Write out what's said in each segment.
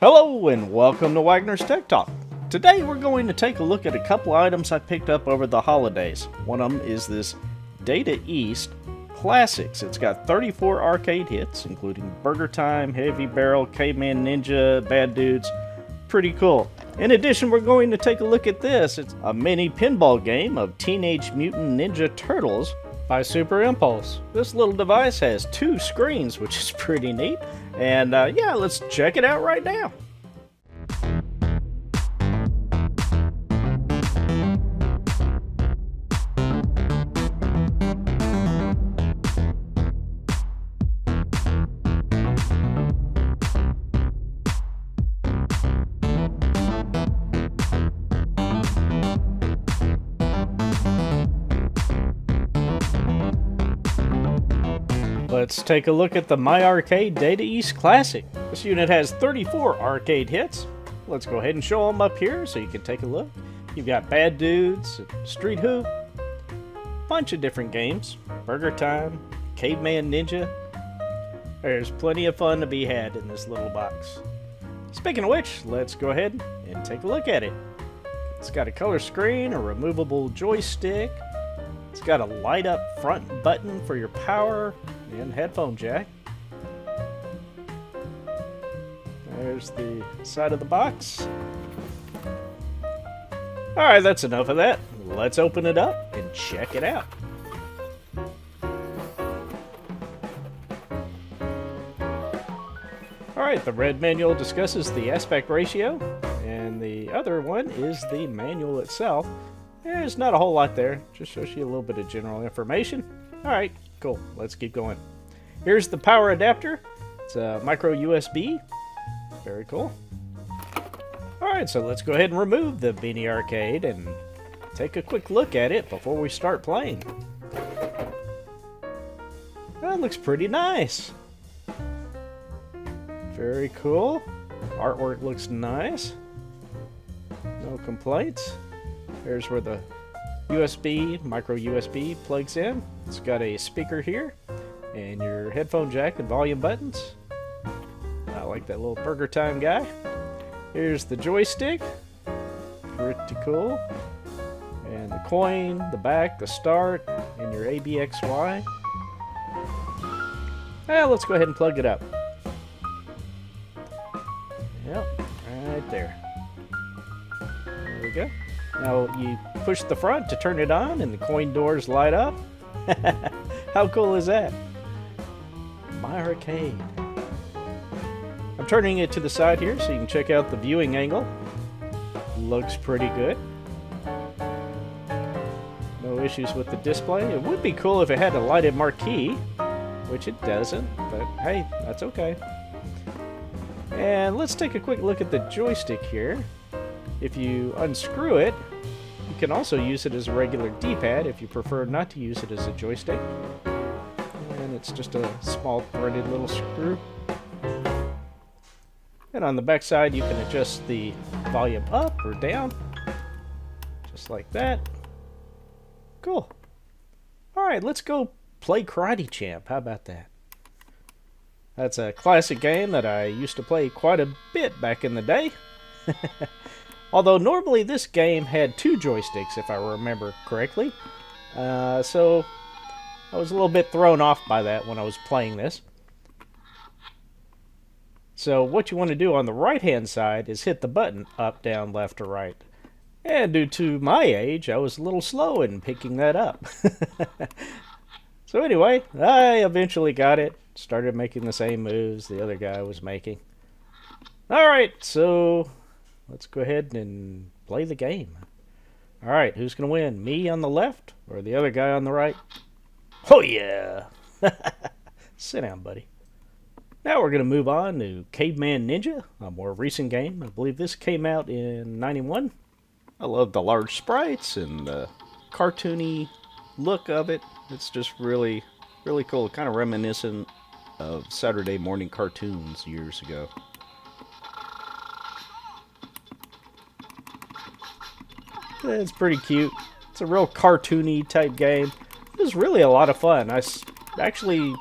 Hello and welcome to Wagner's Tech Talk. Today we're going to take a look at a couple items I picked up over the holidays. One of them is this Data East Classics. It's got 34 arcade hits, including Burger Time, Heavy Barrel, Caveman Ninja, Bad Dudes. Pretty cool. In addition, we're going to take a look at this. It's a mini pinball game of Teenage Mutant Ninja Turtles by Super Impulse. This little device has 2 screens, which is pretty neat. And yeah, let's check it out right now. Let's take a look at the My Arcade Data East Classic. This unit has 34 arcade hits. Let's go ahead and show them up here so you can take a look. You've got Bad Dudes, Street Hoop, bunch of different games, Burger Time, Caveman Ninja. There's plenty of fun to be had in this little box. Speaking of which, let's go ahead and take a look at it. It's got a color screen, a removable joystick. It's got a light up front button for your power and headphone jack. There's the side of the box. Alright, that's enough of that. Let's open it up and check it out. Alright, the red manual discusses the aspect ratio, and the other one is the manual itself. There's not a whole lot there, just shows you a little bit of general information. Alright, cool, let's keep going. Here's the power adapter. It's a micro USB. Very cool. Alright, so let's go ahead and remove the Mini Arcade and take a quick look at it before we start playing. That looks pretty nice. Very cool. Artwork looks nice. No complaints. Here's where the USB, micro USB plugs in. It's got a speaker here and your headphone jack and volume buttons. I like that little Burger Time guy. Here's the joystick. Pretty cool. And the coin, the back, the start, and your ABXY. Well, let's go ahead and plug it up. Yep, right there. There we go. Now you push the front to turn it on and the coin doors light up. How cool is that? My Arcade. I'm turning it to the side here so you can check out the viewing angle. Looks pretty good. No issues with the display. It would be cool if it had a lighted marquee, which it doesn't, but hey, that's okay. And let's take a quick look at the joystick here. If you unscrew it, you can also use it as a regular D-pad if you prefer not to use it as a joystick. And it's just a small threaded little screw. And on the back side you can adjust the volume up or down, just like that. Cool. Alright, let's go play Karate Champ. How about that? That's a classic game that I used to play quite a bit back in the day. Although normally this game had 2 joysticks, if I remember correctly. So I was a little bit thrown off by that when I was playing this. So what you want to do on the right-hand side is hit the button up, down, left, or right. And due to my age, I was a little slow in picking that up. So anyway, I eventually got it. Started making the same moves the other guy was making. Alright, so let's go ahead and play the game. Alright, who's going to win? Me on the left or the other guy on the right? Oh yeah! Sit down, buddy. Now we're going to move on to Caveman Ninja, a more recent game. I believe this came out in '91. I love the large sprites and the cartoony look of it. It's just really, really cool. Kind of reminiscent of Saturday morning cartoons years ago. It's pretty cute. It's a real cartoony type game. It was really a lot of fun. I actually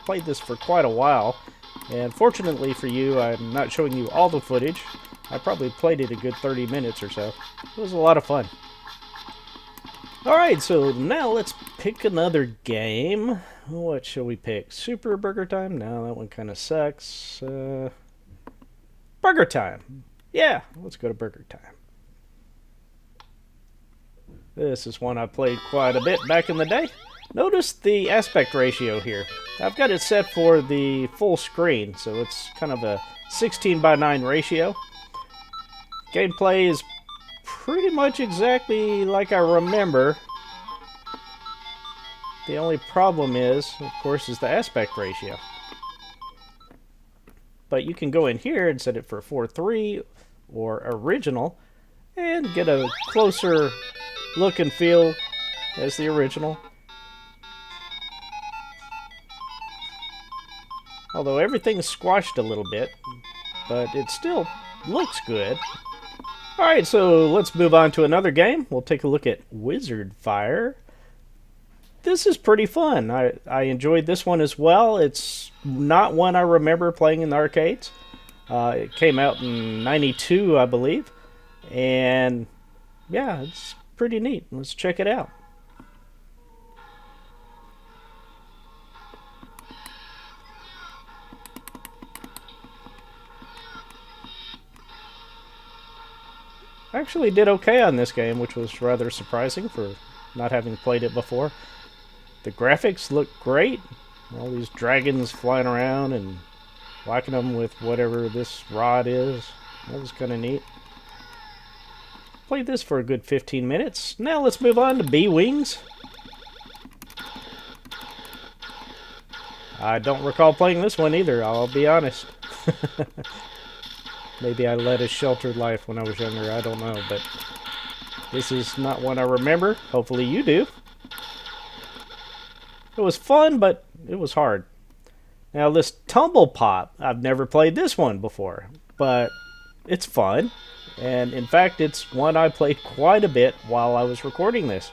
played this for quite a while. And fortunately for you, I'm not showing you all the footage. I probably played it a good 30 minutes or so. It was a lot of fun. Alright, so now let's pick another game. What shall we pick? Super Burger Time? No, that one kind of sucks. Burger Time. Yeah, let's go to Burger Time. This is one I played quite a bit back in the day. Notice the aspect ratio here. I've got it set for the full screen, so it's kind of a 16:9 ratio. Gameplay is pretty much exactly like I remember. The only problem is, of course, is the aspect ratio. But you can go in here and set it for 4:3 or original and get a closer look and feel as the original. Although everything's squashed a little bit, but it still looks good. Alright, so let's move on to another game. We'll take a look at Wizard Fire. This is pretty fun. I enjoyed this one as well. It's not one I remember playing in the arcades. It came out in '92, I believe. And yeah, it's pretty neat. Let's check it out. I actually did okay on this game, which was rather surprising for not having played it before. The graphics look great. All these dragons flying around and whacking them with whatever this rod is. That was kind of neat. Played this for a good 15 minutes. Now let's move on to B-Wings. I don't recall playing this one either, I'll be honest. Maybe I led a sheltered life when I was younger, I don't know, but this is not one I remember. Hopefully you do. It was fun, but it was hard. Now this Tumble Pot, I've never played this one before, but it's fun. And in fact, it's one I played quite a bit while I was recording this.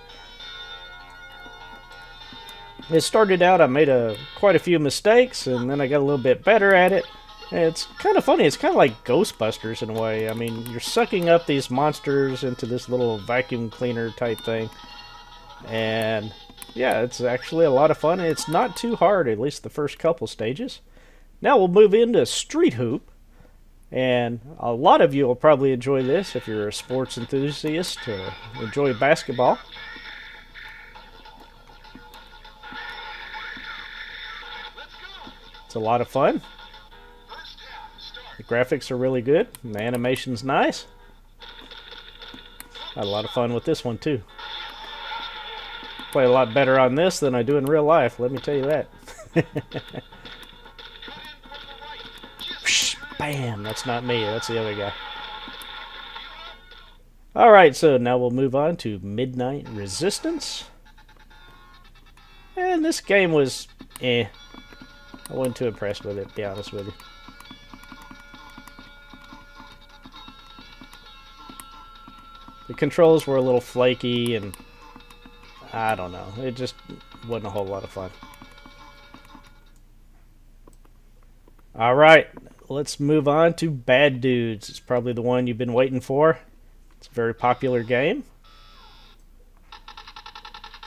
It started out, I made quite a few mistakes, and then I got a little bit better at it. And it's kind of funny. It's kind of like Ghostbusters in a way. I mean, you're sucking up these monsters into this little vacuum cleaner type thing. And yeah, it's actually a lot of fun. It's not too hard, at least the first couple stages. Now we'll move into Street Hoop. And a lot of you will probably enjoy this if you're a sports enthusiast or enjoy basketball. It's a lot of fun. The graphics are really good, and the animation's nice. I had a lot of fun with this one too. Play a lot better on this than I do in real life, let me tell you that. Bam! That's not me, that's the other guy. Alright, so now we'll move on to Midnight Resistance. And this game was I wasn't too impressed with it, to be honest with you. The controls were a little flaky, and I don't know. It just wasn't a whole lot of fun. Alright, let's move on to Bad Dudes. It's probably the one you've been waiting for. It's a very popular game.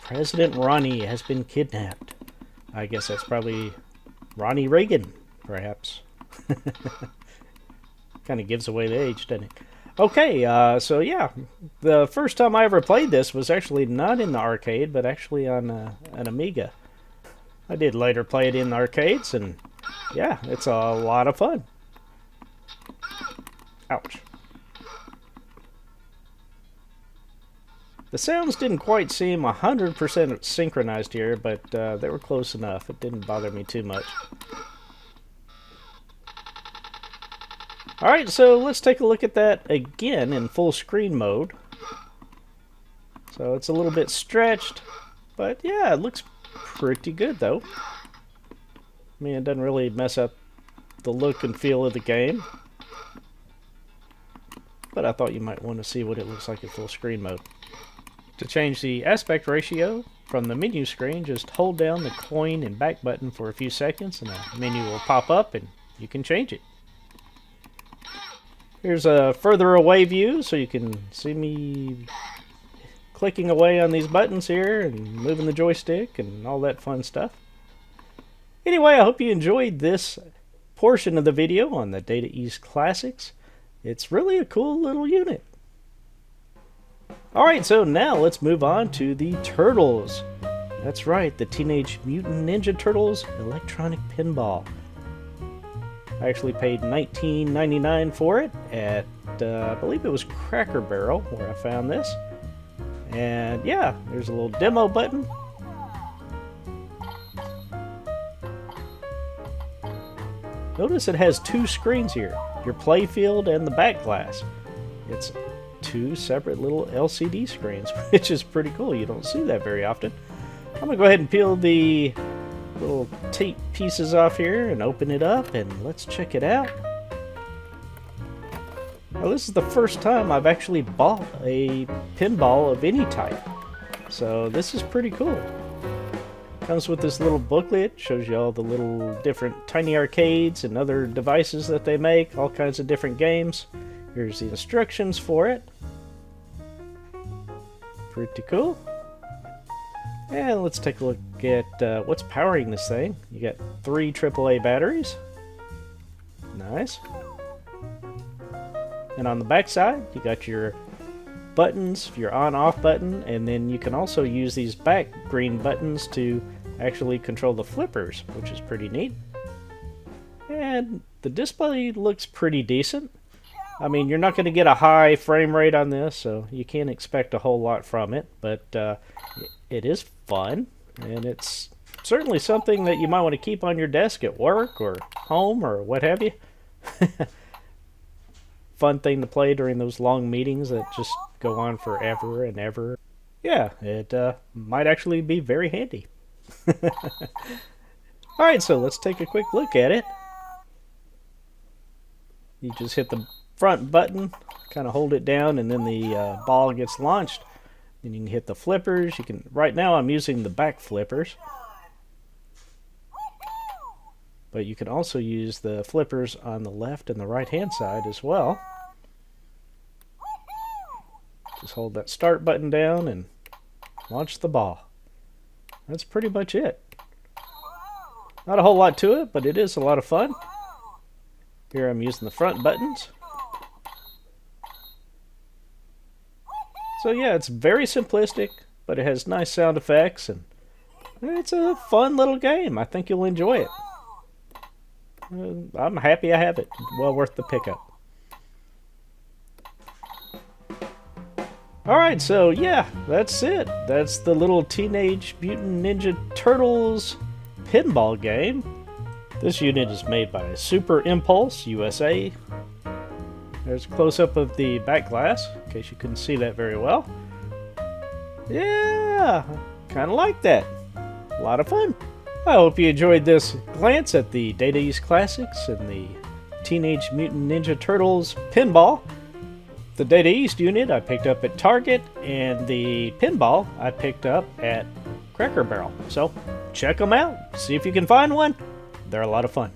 President Ronnie has been kidnapped. I guess that's probably Ronnie Reagan, perhaps. Kind of gives away the age, doesn't it? Okay, so yeah, the first time I ever played this was actually not in the arcade, but actually on an Amiga. I did later play it in the arcades, and yeah, it's a lot of fun. Ouch. The sounds didn't quite seem 100% synchronized here, but they were close enough. It didn't bother me too much. Alright, so let's take a look at that again in full screen mode. So it's a little bit stretched, but yeah, it looks pretty good though. I mean, it doesn't really mess up the look and feel of the game. But I thought you might want to see what it looks like in full screen mode. To change the aspect ratio from the menu screen, just hold down the coin and back button for a few seconds and the menu will pop up and you can change it. Here's a further away view so you can see me clicking away on these buttons here and moving the joystick and all that fun stuff. Anyway, I hope you enjoyed this portion of the video on the Data East Classics. It's really a cool little unit. Alright, so now let's move on to the Turtles. That's right, the Teenage Mutant Ninja Turtles electronic pinball. I actually paid $19.99 for it at, I believe it was Cracker Barrel where I found this. And yeah, there's a little demo button. Notice it has two screens here, your play field and the back glass. It's two separate little LCD screens, which is pretty cool. You don't see that very often. I'm going to go ahead and peel the little tape pieces off here and open it up, and let's check it out. Well, this is the first time I've actually bought a pinball of any type, so this is pretty cool. Comes with this little booklet, shows you all the little different tiny arcades and other devices that they make, all kinds of different games. Here's the instructions for it. Pretty cool. And let's take a look at what's powering this thing. You got 3 AAA batteries. Nice. And on the back side, you got your buttons, your on-off button, and then you can also use these back green buttons to actually control the flippers, which is pretty neat. And the display looks pretty decent. I mean, you're not going to get a high frame rate on this, so you can't expect a whole lot from it, but it is fun, and it's certainly something that you might want to keep on your desk at work or home or what have you. Fun thing to play during those long meetings that just go on forever and ever. Yeah, it might actually be very handy. Alright, so let's take a quick look at it. You just hit the front button, kind of hold it down, and then the ball gets launched. Then you can hit the flippers. You can. Right now I'm using the back flippers, but you can also use the flippers on the left and the right hand side as well. Just hold that start button down and launch the ball. That's pretty much it. Not a whole lot to it, but it is a lot of fun. Here I'm using the front buttons. So yeah, it's very simplistic, but it has nice sound effects, and it's a fun little game. I think you'll enjoy it. I'm happy I have it. Well worth the pickup. Alright, so yeah, that's it. That's the little Teenage Mutant Ninja Turtles pinball game. This unit is made by Super Impulse USA. There's a close-up of the back glass, in case you couldn't see that very well. Yeah, kind of like that. A lot of fun. I hope you enjoyed this glance at the Data East Classics and the Teenage Mutant Ninja Turtles pinball. The Data East unit I picked up at Target, and the pinball I picked up at Cracker Barrel. So check them out. See if you can find one. They're a lot of fun.